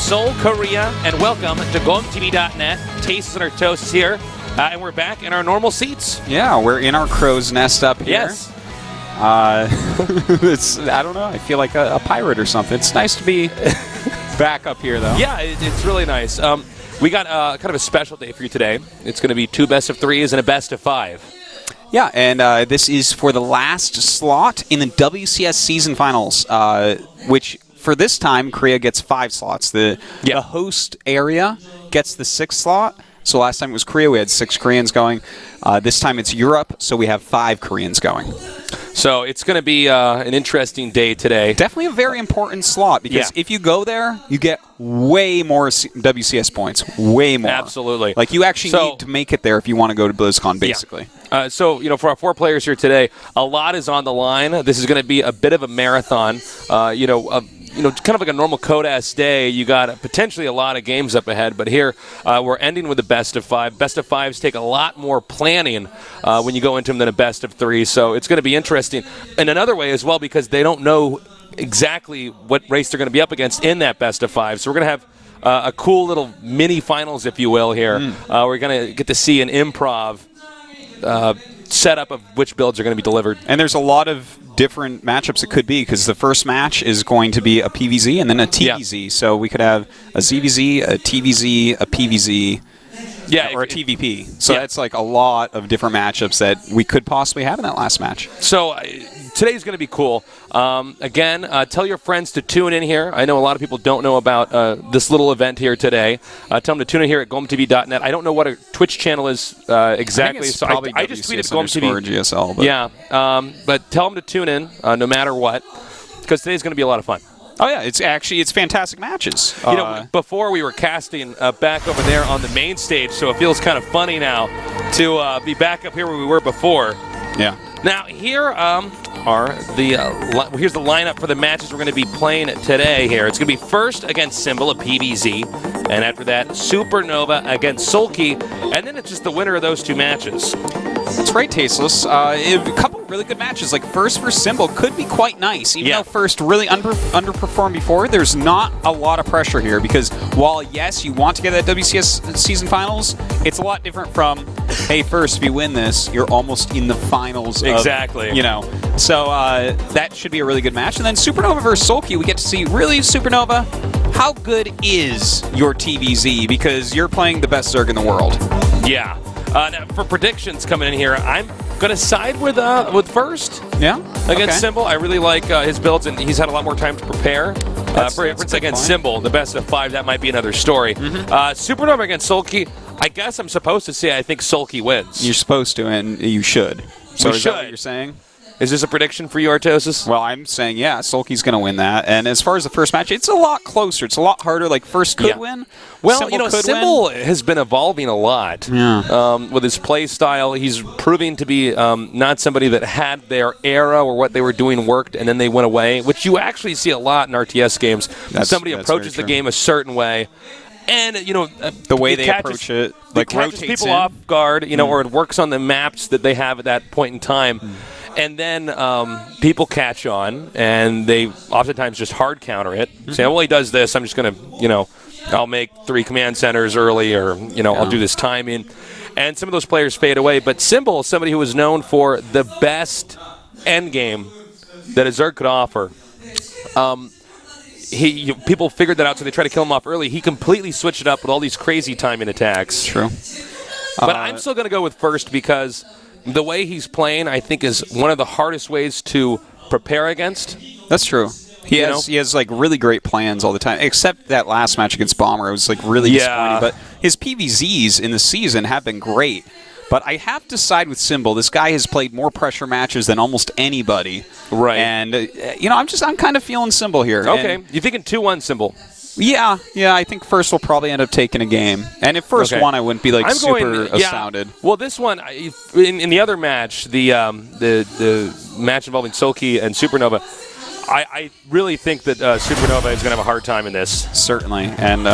Seoul, Korea, and welcome to GOMTV.net. Tastes and our toasts here, and we're back in our normal seats. Yeah, we're in our crow's nest up here. Yes. I don't know, I feel like a pirate or something. It's nice to be back up here, though. Yeah, it's really nice. We got kind of a special day for you today. It's going to be 2 best of 3s and a best of 5. Yeah, and this is for the last slot in the WCS season finals, which for this time, Korea gets 5 slots. The host area gets the 6th slot. So last time it was Korea, we had 6 Koreans going. This time it's Europe, so we have 5 Koreans going. So it's going to be an interesting day today. Definitely a very important slot, because if you go there, you get way more WCS points. Way more. Absolutely. Like, you actually need to make it there if you want to go to BlizzCon, basically. Yeah. So, for our 4 players here today, a lot is on the line. This is going to be a bit of a marathon. Kind of like a normal Codas day, you got potentially a lot of games up ahead, but here we're ending with a best of 5. Best of 5s take a lot more planning when you go into them than a best of 3, so it's going to be interesting. In another way as well, because they don't know exactly what race they're going to be up against in that best of 5, so we're going to have a cool little mini finals, if you will, here. We're going to get to see an improv setup of which builds are going to be delivered. And there's a lot of different matchups it could be, because the first match is going to be a PVZ and then a TVZ. So we could have a ZVZ, a TVZ, a PVZ, or a TVP. So that's like a lot of different matchups that we could possibly have in that last match. So today's going to be cool. Again, tell your friends to tune in here. I know a lot of people don't know about this little event here today. Tell them to tune in here at GOMTV.net. I don't know what a Twitch channel is exactly. So I just tweeted GOMTV. GSL, but. Yeah, but tell them to tune in no matter what, because today's going to be a lot of fun. Oh, yeah, it's fantastic matches. Before we were casting back over there on the main stage, so it feels kind of funny now to be back up here where we were before. Yeah. Now, here here's the lineup for the matches we're going to be playing today here. It's going to be first against Symbol, a PVZ, and after that, Supernova against Sulky, and then it's just the winner of those 2 matches. That's right, Tasteless. A couple of really good matches. Like, first for Symbol could be quite nice. Even though first really underperformed before, there's not a lot of pressure here, because while, yes, you want to get that WCS season finals, it's a lot different from, hey, first, if you win this, you're almost in the finals. Exactly. So that should be a really good match. And then Supernova versus Sulky, we get to see, really, Supernova, how good is your TVZ? Because you're playing the best Zerg in the world. Yeah. Now, for predictions coming in here, I'm going to side with first. Yeah. Against Symbol. I really like his builds, and he's had a lot more time to prepare. For instance, against Symbol, the best of 5, that might be another story. Supernova against Sulky, I guess I'm supposed to say I think Sulky wins. You're supposed to, and you should. So is that what you're saying? Is this a prediction for you, Artosis? Well, I'm saying, yeah, Sulky's going to win that. And as far as the first match, it's a lot closer. It's a lot harder. Like, first could win. Well, Symbol has been evolving a lot with his play style. He's proving to be not somebody that had their era or what they were doing worked and then they went away, which you actually see a lot in RTS games. Somebody approaches the game a certain way. And, the way they approach it, like, catches people off guard, or it works on the maps that they have at that point in time. And then people catch on, and they oftentimes just hard counter it. Say, well, he does this. I'm just going to, I'll make 3 command centers early, or, I'll do this timing. And some of those players fade away. But Symbol is somebody who was known for the best endgame that a Zerg could offer. People figured that out, so they tried to kill him off early. He completely switched it up with all these crazy timing attacks. True. But I'm still going to go with first, because the way he's playing, I think, is one of the hardest ways to prepare against. That's true. He has like really great plans all the time, except that last match against Bomber. It was like really disappointing. But his PVZs in the season have been great. But I have to side with Symbol. This guy has played more pressure matches than almost anybody. Right. And I'm kind of feeling Symbol here. Okay. You're thinking 2-1 Symbol. Yeah, I think first will probably end up taking a game. And if first won, I wouldn't be super astounded. Well, this one, in the other match, the match involving Sulky and Supernova, I really think that Supernova is going to have a hard time in this. Certainly. And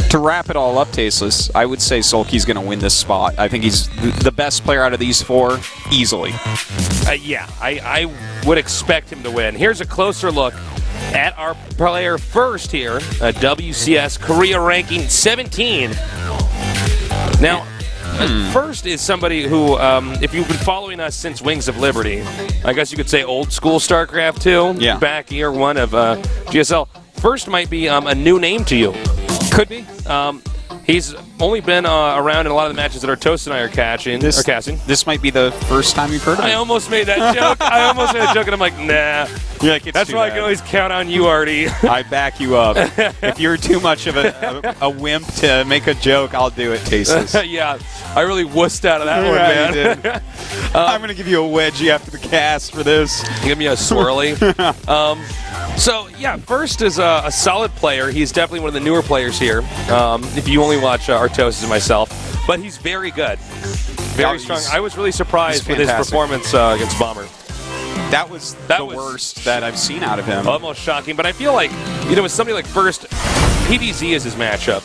to wrap it all up, Tasteless, I would say Sulky's going to win this spot. I think he's the best player out of these 4 easily. I would expect him to win. Here's a closer look at our player first here, WCS Korea ranking 17. Now, first is somebody who, if you've been following us since Wings of Liberty, I guess you could say old school StarCraft 2, back year one of GSL. First might be a new name to you. Could be. He's only been around in a lot of the matches that Artos and I are casting. This might be the first time you've heard of it. I almost made that joke. And I'm like, nah. You're like, that's why I can always count on you, Artie. I back you up. If you're too much of a wimp to make a joke, I'll do it, Tasteless. Yeah, I really wussed out of that one, man. You did. I'm going to give you a wedgie after the cast for this. Give me a swirly. So, yeah, first is a solid player. He's definitely one of the newer players here, if you only watch Artos and myself. But he's very good. Very strong. I was really surprised with his performance against Bomber. That was the worst that I've seen out of him. Almost shocking. But I feel like, with somebody like First, PVZ is his matchup.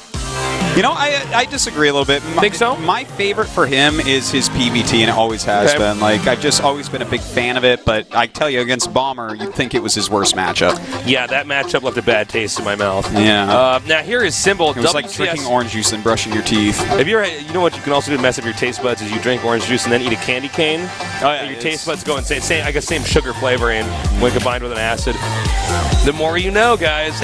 I disagree a little bit. Think so? My favorite for him is his PVT, and it always has been. Like, I've just always been a big fan of it, but I tell you, against Bomber, you'd think it was his worst matchup. Yeah, that matchup left a bad taste in my mouth. Yeah. Now, here is Symbol. It was like drinking orange juice and brushing your teeth. If you're, you know what you can also do to mess up your taste buds is you drink orange juice and then eat a candy cane. Oh, yeah. And your taste buds go insane. Same sugar flavoring when combined with an acid. The more you know, guys.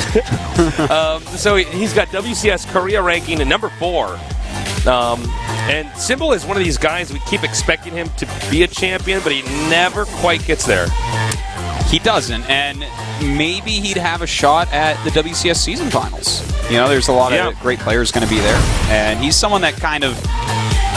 So he's got WCS Korea ranking at number 4. And Symbol is one of these guys we keep expecting him to be a champion, but he never quite gets there. He doesn't, and maybe he'd have a shot at the WCS season finals. There's a lot of great players going to be there, and he's someone that kind of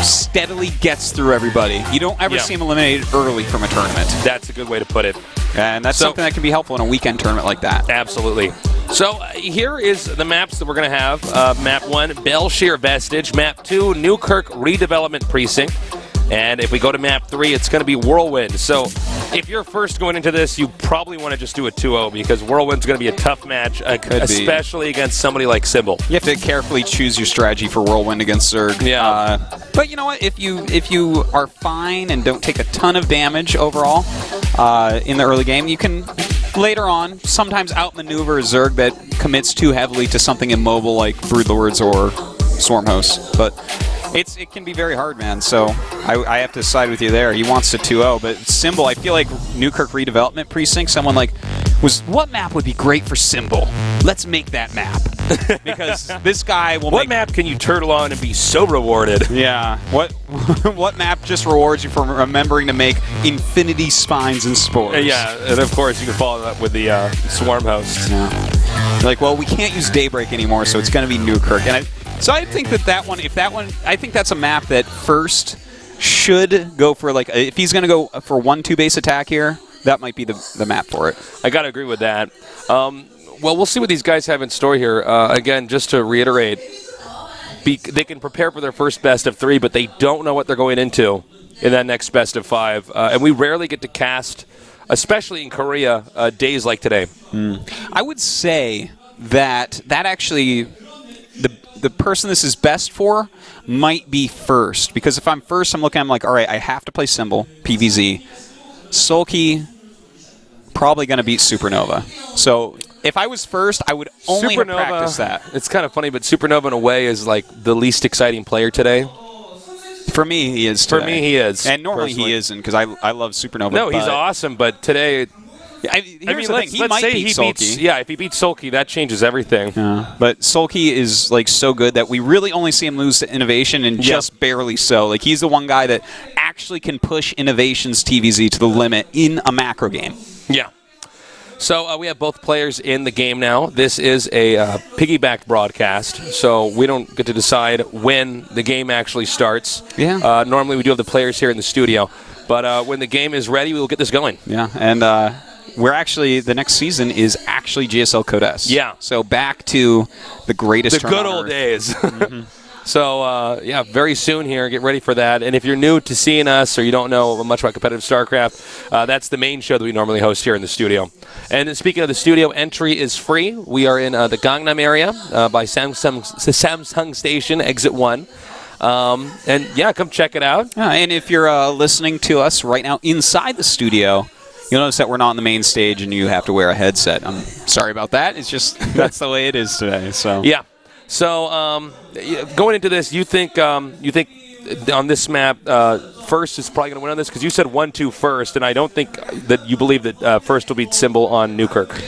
steadily gets through everybody. You don't ever see him eliminated early from a tournament. That's a good way to put it. And that's something that can be helpful in a weekend tournament like that. Absolutely. So here is the maps that we're going to have. Map 1, Belshire Vestige. Map 2, Newkirk Redevelopment Precinct. And if we go to Map 3, it's going to be Whirlwind. So if you're first going into this, you probably want to just do a 2-0 because Whirlwind's going to be a tough match, especially against somebody like Symbol. You have to carefully choose your strategy for Whirlwind against Zerg. Yeah. But you know what? If you are fine and don't take a ton of damage overall in the early game, you can later on sometimes outmaneuver a Zerg that commits too heavily to something immobile like Broodlords or Swarmhosts. But it can be very hard, man. So I have to side with you there. He wants to 2-0, but Symbol, I feel like Newkirk Redevelopment Precinct, someone like, what map would be great for Symbol? Let's make that map. Because this guy will What map can you turtle on and be so rewarded? Yeah. What map just rewards you for remembering to make infinity spines and spores? Yeah, and of course you can follow that with the Swarm Host. Yeah. Like, well, we can't use Daybreak anymore, so it's going to be Newkirk. And So I think that one, I think that's a map that first should go for, like, if he's going to go for 1-2 base attack here, that might be the map for it. I got to agree with that. Well, we'll see what these guys have in store here. Again, just to reiterate, they can prepare for their first best of 3, but they don't know what they're going into in that next best of 5. And we rarely get to cast, especially in Korea, days like today. I would say that actually, the person this is best for might be first. Because if I'm first, I'm looking, I'm like, all right, I have to play Symbol, PVZ. Sulky, probably going to beat Supernova. So if I was first, I would only practice that. It's kind of funny, but Supernova in a way is like the least exciting player today. For me, he is today. For me, he is. And normally he isn't, because I love Supernova. No, he's awesome, but today... Here's the thing. He might beat Sulky. Yeah, if he beats Sulky, that changes everything. Yeah. But Sulky is like so good that we really only see him lose to Innovation, and just barely so. Like, he's the one guy that actually can push Innovation's TVZ to the limit in a macro game. Yeah. So we have both players in the game now. This is a piggybacked broadcast, so we don't get to decide when the game actually starts. Yeah. Normally we do have the players here in the studio, but when the game is ready, we will get this going. Yeah, and we're actually, the next season is actually GSL Code S. Yeah. So back to the greatest The good old days. So, yeah, very soon here. Get ready for that. And if you're new to seeing us or you don't know much about competitive StarCraft, that's the main show that we normally host here in the studio. And speaking of the studio, entry is free. We are in the Gangnam area by Samsung Station, Exit 1. And, yeah, come check it out. And if you're listening to us right now inside the studio, You'll notice that we're not on the main stage and you have to wear a headset. I'm sorry about that. It's just that's the way it is today. So yeah. So going into this, you think on this map, First is probably going to win on this because you said 1-2 First, and I don't think that you believe that First will beat Symbol on Newkirk.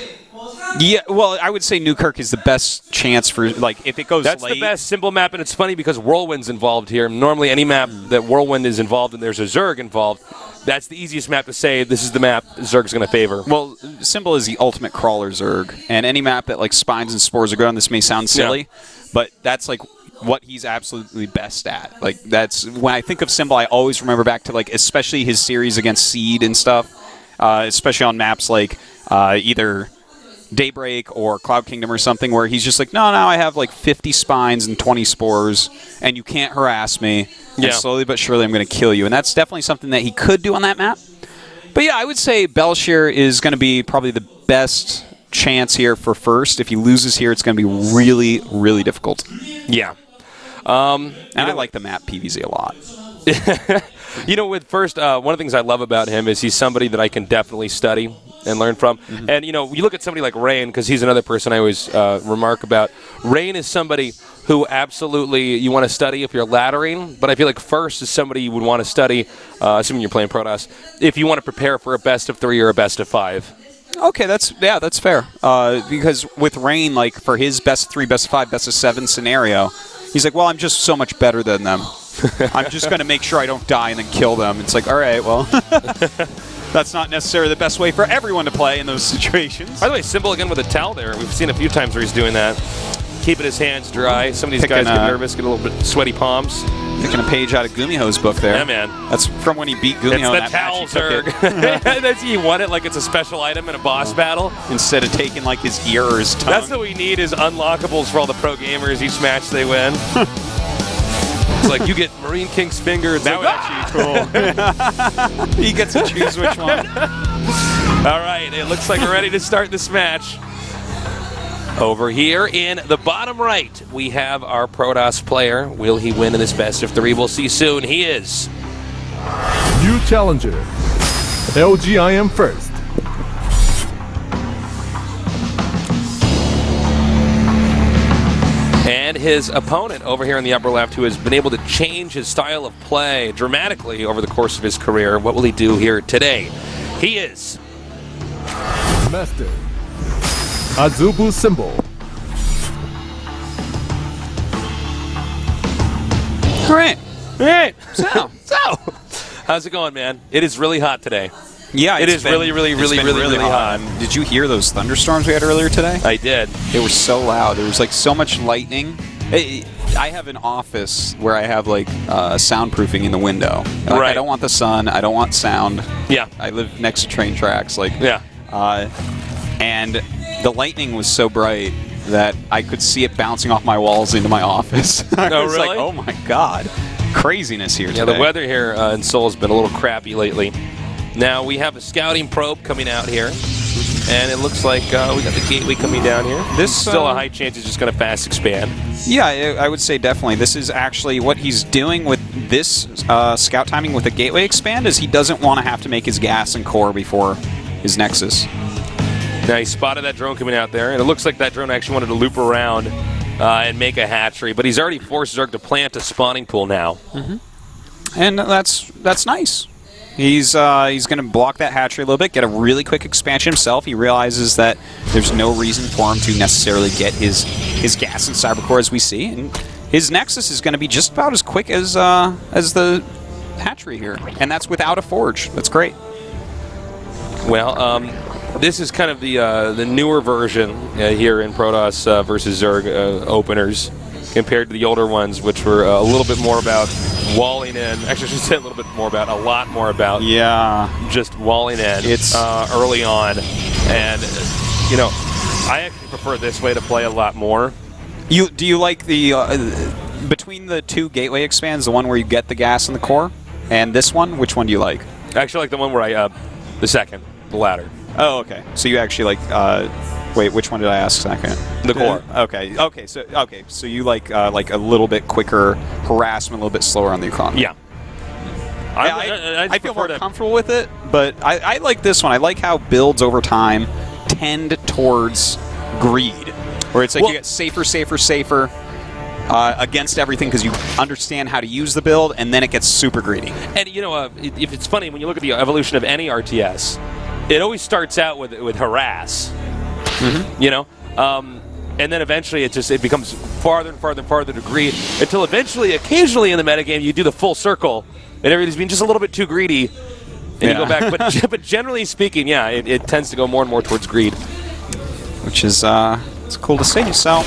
Yeah, well, I would say Newkirk is the best chance for, like, if it goes That's late. the best Symbol map, and it's funny because Whirlwind's involved here. Normally, any map that Whirlwind is involved and there's a Zerg involved, that's the easiest map to say this is the map Zerg's going to favor. Well, Symbol is the ultimate crawler Zerg, and any map that, like, Spines and Spores are good on, this may sound silly, but that's, like, what he's absolutely best at. Like, that's when I think of Symbol, I always remember back to, like, especially his series against Seed and stuff, especially on maps like either Daybreak or Cloud Kingdom or something, where he's just like, no, I have like 50 Spines and 20 Spores, and you can't harass me. And slowly but surely I'm going to kill you. And that's definitely something that he could do on that map. But yeah, I would say Belshir is going to be probably the best chance here for First. If he loses here, it's going to be really, really difficult. Yeah. And I like the map PVZ a lot. With First, one of the things I love about him is he's somebody that I can definitely study and learn from. Mm-hmm. And, you look at somebody like Rain, because he's another person I always remark about. Rain is somebody who absolutely you want to study if you're laddering, but I feel like First is somebody you would want to study, assuming you're playing Protoss, if you want to prepare for a best of 3 or a best of 5. Okay, that's fair. Because with Rain, like, for his best of 3, best of 5, best of 7 scenario, he's like, well, I'm just so much better than them. I'm just going to make sure I don't die and then kill them. It's like, all right, well, that's not necessarily the best way for everyone to play in those situations. By the way, Symbol again with a towel there. We've seen a few times where he's doing that. Keeping his hands dry. Some of these guys get nervous, get a little bit sweaty palms. Picking a page out of Gumiho's book there. Yeah, man. That's from when he beat Gumiho in that match. It's the towel, Zerg. He won it like it's a special item in a boss battle. Instead of taking, like, his ear or his tongue. That's what we need is unlockables for all the pro gamers each match they win. It's like you get Marine King's finger. It's that would actually be cool. He gets to choose which one. All right, it looks like we're ready to start this match. Over here in the bottom right, we have our Protoss player. Will he win in this best of 3? We'll see soon. He is. New challenger, LGIM First. And his opponent over here in the upper left, who has been able to change his style of play dramatically over the course of his career. What will he do here today? He is. Master. Azubu Symbol. All right. So, how's it going, man? It is really hot today. Yeah, it is really hot. Did you hear those thunderstorms we had earlier today? I did. They were so loud. There was like so much lightning. I have an office where I have like soundproofing in the window. Like, right. I don't want the sun. I don't want sound. Yeah. I live next to train tracks. Like. Yeah. And the lightning was so bright that I could see it bouncing off my walls into my office. I was really? like, oh my god, craziness here today. Yeah, the weather here in Seoul has been a little crappy lately. Now we have a scouting probe coming out here, and it looks like we got the gateway coming down here. This still a high chance it's just going to fast expand. Yeah, I would say definitely. This is actually what he's doing with this scout timing with the gateway expand is he doesn't want to have to make his gas and core before his Nexus. Now he spotted that drone coming out there, and it looks like that drone actually wanted to loop around and make a hatchery, but he's already forced Zerg to plant a spawning pool now. Mm-hmm. And that's nice. He's going to block that hatchery a little bit, get a really quick expansion himself. He realizes that there's no reason for him to necessarily get his gas and cybercore as we see, and his Nexus is going to be just about as quick as the hatchery here, and that's without a forge. That's great. Well, this is kind of the newer version here in Protoss versus Zerg openers compared to the older ones, which were a little bit more about walling in. Actually, I should say a lot more about just walling in early on. And, I actually prefer this way to play a lot more. Do you like the, between the two gateway expands, the one where you get the gas and the core, and this one, which one do you like? I actually like the one where the second, the ladder. Oh, okay. So you actually like, wait, which one did I ask second? The core. Okay. So you like a little bit quicker harassment, a little bit slower on the economy. Yeah. I feel more comfortable with it, but I like this one. I like how builds over time tend towards greed, where it's like you get safer, safer, safer against everything because you understand how to use the build, and then it gets super greedy. And you know, if it's funny when you look at the evolution of any RTS, it always starts out with harass. You know, and then eventually it becomes farther and farther and farther to greed until eventually, occasionally in the metagame, you do the full circle, and everybody's being just a little bit too greedy, and you go back. But generally speaking, yeah, it tends to go more and more towards greed, which is it's cool to see. So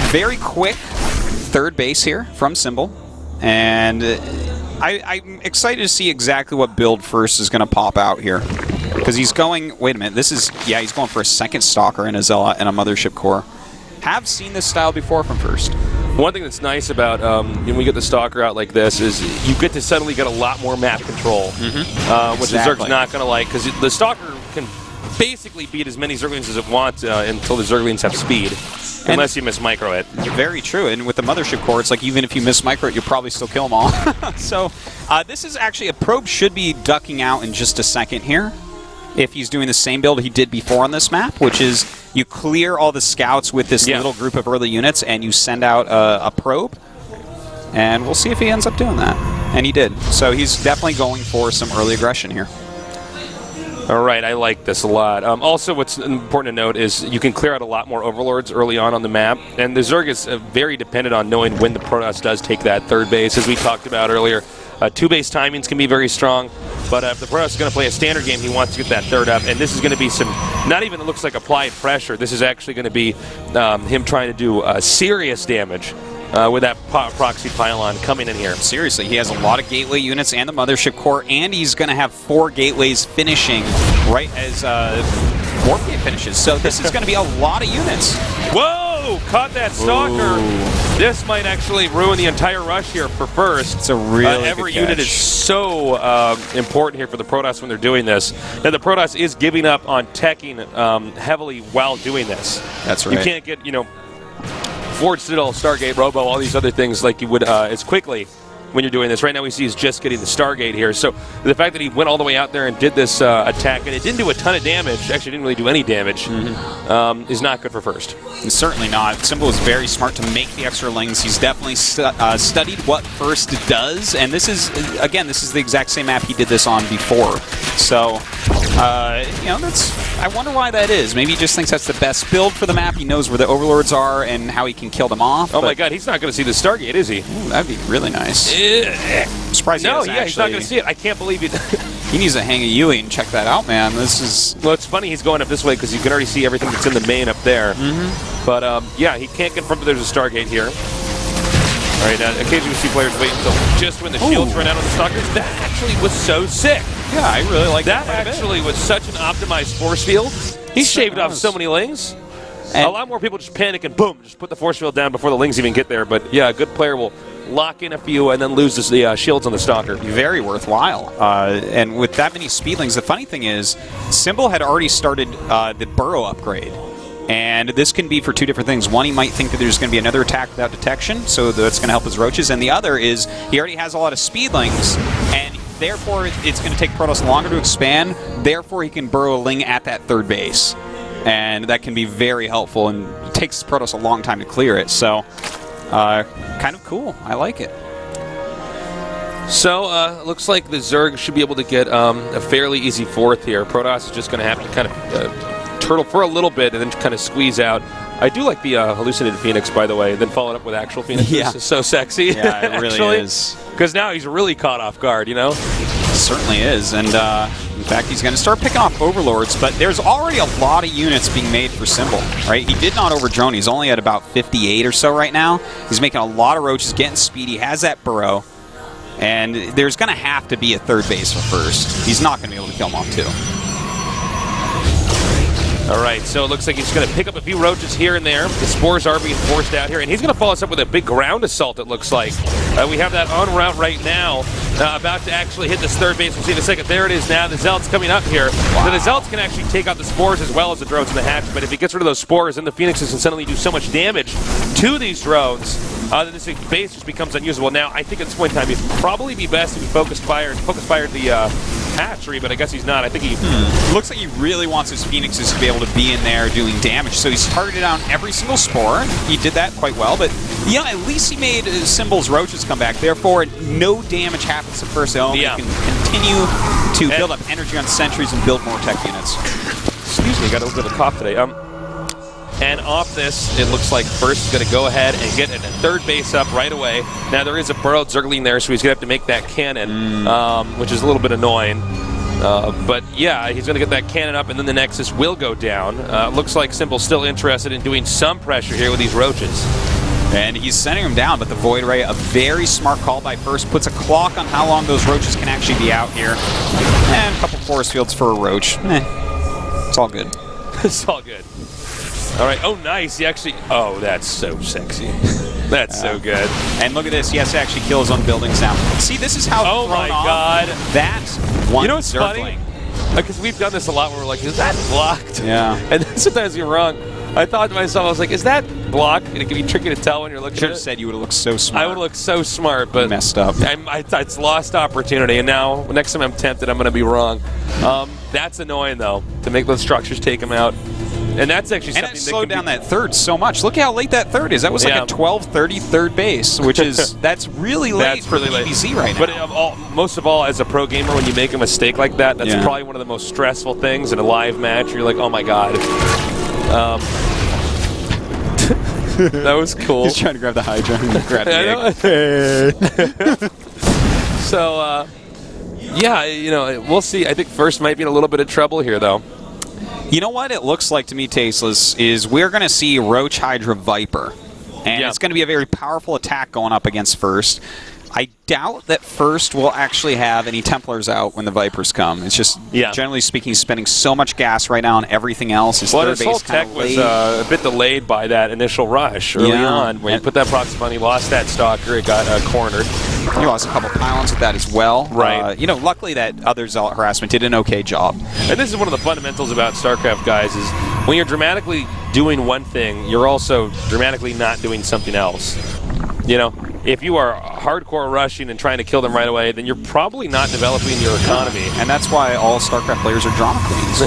very quick third base here from Symbol, and I'm excited to see exactly what build first is going to pop out here. Because he's going, wait a minute, he's going for a second Stalker and a Zealot and a Mothership Core. Have seen this style before from first. One thing that's nice about when we get the Stalker out like this is you get to suddenly get a lot more map control, which the Zerg's not going to like, because the Stalker can basically beat as many Zerglings as it wants until the Zerglings have speed, unless you miss micro it. Very true, and with the Mothership Core, it's like even if you miss micro it, you'll probably still kill them all. So this is actually, a probe should be ducking out in just a second here. If he's doing the same build he did before on this map, which is you clear all the scouts with this little group of early units and you send out a probe, and we'll see if he ends up doing that. And he did. So he's definitely going for some early aggression here. All right, I like this a lot. Also, what's important to note is you can clear out a lot more Overlords early on the map, and the Zerg is very dependent on knowing when the Protoss does take that third base, as we talked about earlier. Two-base timings can be very strong, but if the Protoss is going to play a standard game, he wants to get that third up, and this is going to be some, not even it looks like applied pressure, this is actually going to be him trying to do serious damage with that proxy pylon coming in here. Seriously, he has a lot of gateway units and the Mothership Core, and he's going to have 4 gateways finishing right as Warp Gate finishes, so this is going to be a lot of units. Whoa! Caught that Stalker! Ooh. This might actually ruin the entire rush here for first. It's a really every unit is so important here for the Protoss when they're doing this. Now the Protoss is giving up on teching heavily while doing this. That's right. You can't get, Forge Citadel, Stargate, Robo, all these other things like you would as quickly when you're doing this. Right now we see he's just getting the Stargate here. So the fact that he went all the way out there and did this attack, and it didn't do a ton of damage, actually didn't really do any damage, is not good for first. It's certainly not. Symbol is very smart to make the extra lings. He's definitely studied what first does, and this is, again, this is the exact same map he did this on before. So, I wonder why that is. Maybe he just thinks that's the best build for the map. He knows where the Overlords are and how he can kill them off. Oh my god, he's not going to see the Stargate, is he? Ooh, that'd be really nice. I'm surprised he's not going to see it. I can't believe it. He needs to hang a Yui and check that out, man. This is... Well, it's funny he's going up this way because you can already see everything that's in the main up there. But, yeah, he can't confirm that there's a Stargate here. All right, occasionally we see players wait until just when the shields run out on the Stalkers. That actually was so sick. Yeah, I really like that. That actually was such an optimized force field. He shaved off so many lings. And a lot more people just panic and boom, just put the force field down before the lings even get there. But, yeah, a good player will lock in a few and then lose the shields on the Stalker. Very worthwhile. And with that many speedlings, the funny thing is, Symbol had already started the burrow upgrade. And this can be for 2 different things. One, he might think that there's going to be another attack without detection, so that's going to help his roaches. And the other is he already has a lot of speedlings, and therefore it's going to take Protoss longer to expand. Therefore, he can burrow a ling at that third base. And that can be very helpful, and it takes Protoss a long time to clear it. So, kind of cool. I like it. So, looks like the Zerg should be able to get a fairly easy fourth here. Protoss is just going to have to kind of turtle for a little bit and then kind of squeeze out. I do like the hallucinated Phoenix, by the way, then followed up with actual Phoenix. Yeah. It's so sexy. Yeah, it really is. Because now he's really caught off guard, you know? It certainly is. And in fact, he's going to start picking off Overlords, but there's already a lot of units being made for Symbol, right? He did not overdrone. He's only at about 58 or so right now. He's making a lot of roaches, getting speed. He has that burrow. And there's going to have to be a third base for first. He's not going to be able to kill him off, too. All right, so it looks like he's going to pick up a few roaches here and there. The spores are being forced out here, and he's going to follow us up with a big ground assault, it looks like. We have that en route right now, about to actually hit this third base. We'll see in a second. There it is now. The Zealot's coming up here. Wow. So the Zealots can actually take out the spores as well as the drones in the hatch, but if he gets rid of those spores, then the Phoenixes can suddenly do so much damage to these drones that this base just becomes unusable. Now, I think at this point in time, it'd probably be best if we focus fired the hatchery, but I guess he's not. I think he... Looks like he really wants his Phoenixes to be able to be in there doing damage. So he's targeted down every single spore. He did that quite well, but yeah, at least he made Symbol's roaches come back. Therefore, no damage happens to first home. Yeah. He can continue to build up energy on sentries and build more tech units. Excuse me, got a little bit of a cough today. And off this, it looks like First is going to go ahead and get a third base up right away. Now, there is a burrowed Zergling there, so he's going to have to make that cannon, which is a little bit annoying. But yeah, he's going to get that cannon up, and then the Nexus will go down. Looks like Symbol's still interested in doing some pressure here with these roaches. And he's sending them down, but the Void Ray, a very smart call by First, puts a clock on how long those roaches can actually be out here. And a couple force fields for a roach. It's all good. It's all good. All right. Oh, nice. He actually... Oh, that's so sexy. That's so good. And look at this. He has to actually kill his own buildings now. See, this is how... Oh, my God. That's one. You know what's Zergling. funny? Because we've done this a lot where we're like, is that blocked? Yeah. And then sometimes you're wrong. I thought to myself, I was like, is that blocked? And it can be tricky to tell when you're looking Should at have it. said you would have looked so smart. I would have looked so smart, but... Messed up. It's lost opportunity, and now, next time I'm tempted, I'm going to be wrong. That's annoying, though, to make those structures take them out. And that's actually something and it slowed down that third so much. Look how late that third is. That was like a 12:30 third base, which is that's really late for PvZ right now. But most of all, as a pro gamer, when you make a mistake like that, that's probably one of the most stressful things in a live match. You're like, oh my God. That was cool. He's trying to grab the Hydra and grab the egg. So, yeah, you know, we'll see. I think First might be in a little bit of trouble here, though. You know what it looks like to me, Tasteless, is we're going to see Roach, Hydra, Viper. And it's going to be a very powerful attack going up against First. I doubt that First will actually have any Templars out when the Vipers come. It's just, generally speaking, spending so much gas right now on everything else. His third his base whole tech was a bit delayed by that initial rush early on. When he put that proxy on, he lost that stalker. It got cornered. He lost a couple pylons with that as well. Right. You know, luckily that other Zealot harassment did an okay job. And this is one of the fundamentals about StarCraft, guys, is when you're dramatically doing one thing, you're also dramatically not doing something else. You know, if you are hardcore rushing and trying to kill them right away, then you're probably not developing your economy. And that's why all StarCraft players are drama queens.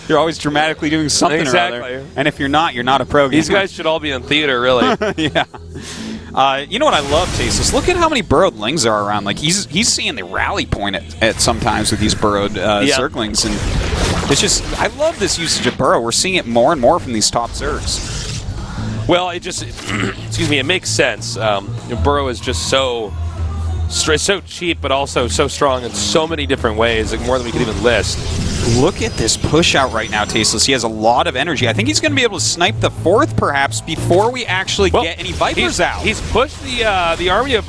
You're always dramatically doing something or other. And if you're not a pro gamer. These guys should all be in theater, really. Yeah. You know what I love, Tasteless? Look at how many burrowed lings there are around. Like he's seeing the rally point at sometimes with these burrowed Zerglings, and it's just I love this usage of burrow. We're seeing it more and more from these top Zergs. Well, it just excuse me, it makes sense. Burrow is just so cheap, but also so strong in so many different ways, like more than we could even list. Look at this push out right now, Tasteless. He has a lot of energy. I think he's going to be able to snipe the fourth, perhaps, before we actually get any Vipers out. He's pushed the army of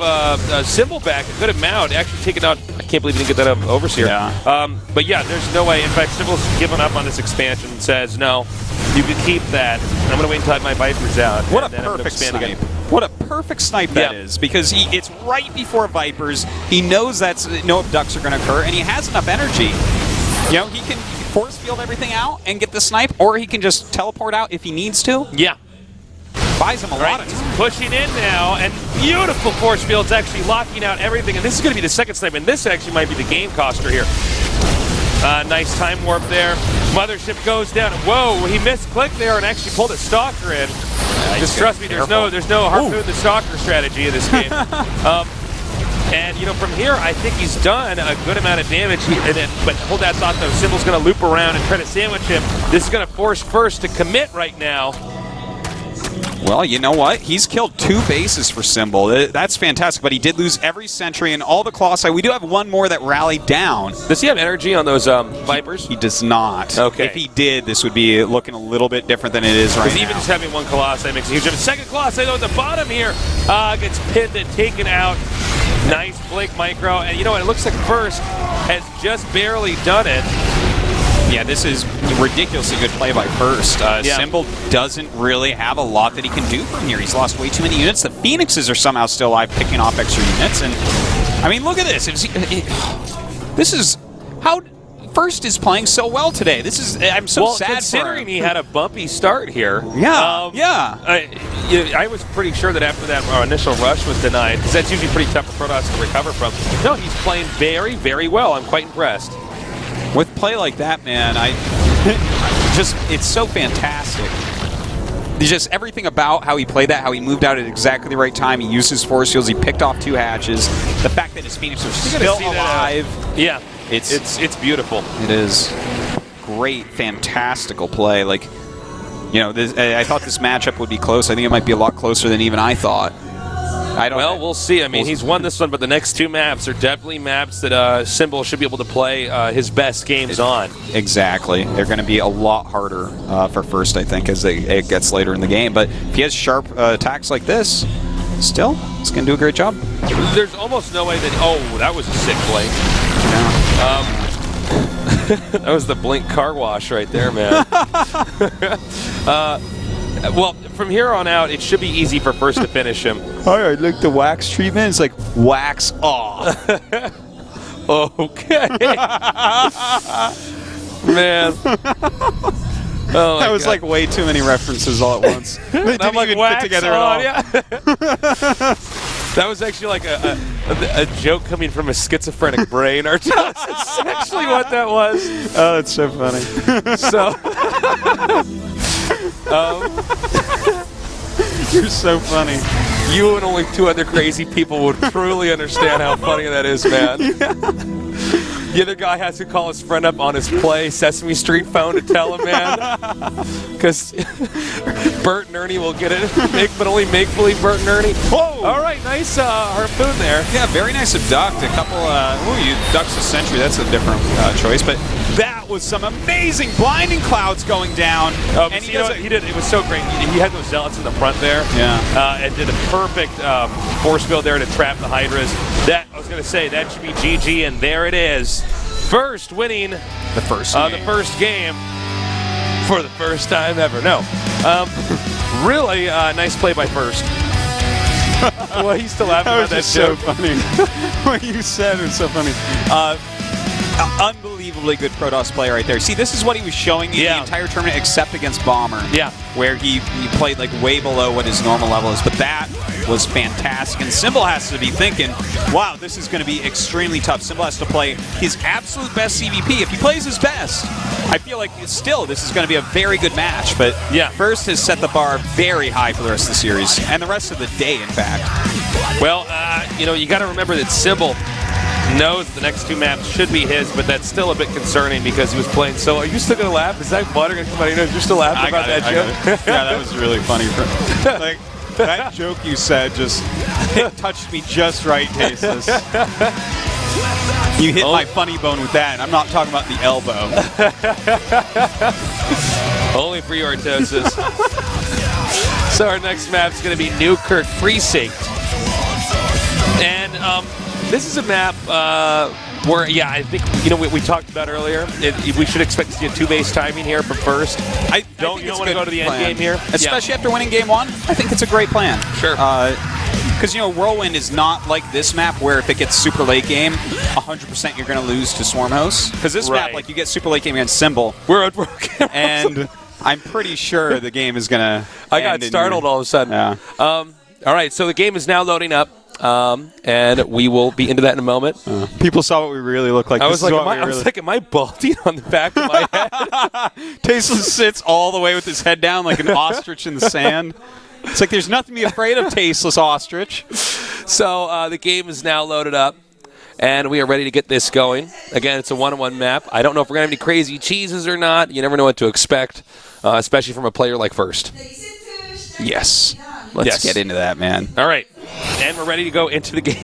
Symbol back a good amount, actually taken out. I can't believe he didn't get that up Overseer. Yeah. But yeah, there's no way. In fact, Symbol's given up on this expansion and says, no, you can keep that. I'm going to wait until I have my Vipers out. What a perfect snipe. What a perfect snipe that is, because it's right before Vipers. He knows that's no abducts are going to occur, and he has enough energy. You know, he can force field everything out and get the snipe, or he can just teleport out if he needs to. Yeah. Buys him a lot of time. Pushing in now, and beautiful force fields actually locking out everything. And this is going to be the second snipe, and this actually might be the game coster here. Nice time warp there. Mothership goes down. Whoa, he missed click there and actually pulled a stalker in. Just trust me, there's no harpoon the stalker strategy in this game. And, you know, from here, I think he's done a good amount of damage. But hold that thought, though. Symbol's going to loop around and try to sandwich him. This is going to force First to commit right now. Well, you know what? He's killed 2 bases for Symbol. That's fantastic, but he did lose every sentry and all the Colossi. We do have one more that rallied down. Does he have energy on those Vipers? He does not. Okay. If he did, this would be looking a little bit different than it is right now. Because even just having one Colossi makes a huge difference. Second Colossi, though, at the bottom here, gets pinned and taken out. Nice Blake micro. And you know what? It looks like First has just barely done it. Yeah, this is ridiculously good play by First. Symbol doesn't really have a lot that he can do from here. He's lost way too many units. The Phoenixes are somehow still alive, picking off extra units. And, I mean, look at this. This is how First is playing so well today. This is I'm so sad considering for him. he had a bumpy start here. Yeah, yeah. I was pretty sure that after that our initial rush was denied, because that's usually pretty tough for Protoss to recover from. No, he's playing very, very well. I'm quite impressed. With play like that, man, it's so fantastic. Just everything about how he played that, how he moved out at exactly the right time. He used his force fields. He picked off 2 hatches. The fact that his Phoenix was still alive. Yeah, it's beautiful. It is great, fantastical play. Like, you know, I thought this matchup would be close. I think it might be a lot closer than even I thought. Well, we'll see. I mean, he's won this one, but the next 2 maps are definitely maps that Symbol should be able to play his best games on. Exactly. They're going to be a lot harder for first, I think, as it gets later in the game. But if he has sharp attacks like this, still, he's going to do a great job. There's almost no way that... Oh, that was a sick play. Yeah. That was the blink car wash right there, man. Well, from here on out, it should be easy for first to finish him. All right, look, the wax treatment is like wax off. Okay. Man. Oh, that was God. Like way too many references all at once. They didn't like even fit together at all. Yeah. That was actually like a joke coming from a schizophrenic brain. That's actually what that was. Oh, that's so funny. So... You're so funny. You and only 2 other crazy people would truly understand how funny that is, man. Yeah. The other guy has to call his friend up on his Play Sesame Street phone to tell him, man. Because Bert and Ernie will get it, but only make-believe Bert and Ernie. Whoa! All right, nice harpoon there. Yeah, very nice abduct. A couple, you ducks a sentry. That's a different choice, but that was some amazing blinding clouds going down. And he did. It was so great. He had those zealots in the front there. Yeah. And did a perfect force field there to trap the Hydras. That I was going to say that should be GG, and there it is. First winning the first game for the first time ever. No, really nice play by first. Well, he's still laughing about that joke. So funny. What you said was so funny. Unbelievably good Protoss play right there. See, this is what he was showing you the entire tournament except against Bomber. Yeah. Where he played like way below what his normal level is. But that was fantastic. And Symbol has to be thinking, wow, this is going to be extremely tough. Symbol has to play his absolute best CVP. If he plays his best, I feel like still this is going to be a very good match. But yeah, first has set the bar very high for the rest of the series. And the rest of the day, in fact. Well, you got to remember that Symbol knows the next 2 maps should be his, but that's still a bit concerning because he was playing so... Are you still going to laugh? Is that butter going to come out of your nose? You're still laughing about that joke? Yeah, that was really funny. Like, that joke you said just touched me just right, Tasteless. You hit my funny bone with that, and I'm not talking about the elbow. Only for you, Artosis. So our next map's going to be Newkirk Precinct. And this is a map where, yeah, I think, we talked about earlier, we should expect to see a 2-base timing here from first. You don't want to go to the end game here? Especially after winning game 1, I think it's a great plan. Sure. Because, Whirlwind is not like this map where if it gets super late game, 100% you're going to lose to Swarm Host. Because this map, like, you get super late game against Symbol. We're and I'm pretty sure the game is going to I got startled all of a sudden. Yeah. All right, so the game is now loading up. And we will be into that in a moment. People saw what we really look like. I was like, am I balding on the back of my head? Tasteless sits all the way with his head down like an ostrich in the sand. It's like there's nothing to be afraid of, Tasteless Ostrich. So the game is now loaded up, and we are ready to get this going. Again, it's a 1-on-1 map. I don't know if we're going to have any crazy cheeses or not. You never know what to expect, especially from a player like First. Yes. Let's get into that, man. All right. And we're ready to go into the game.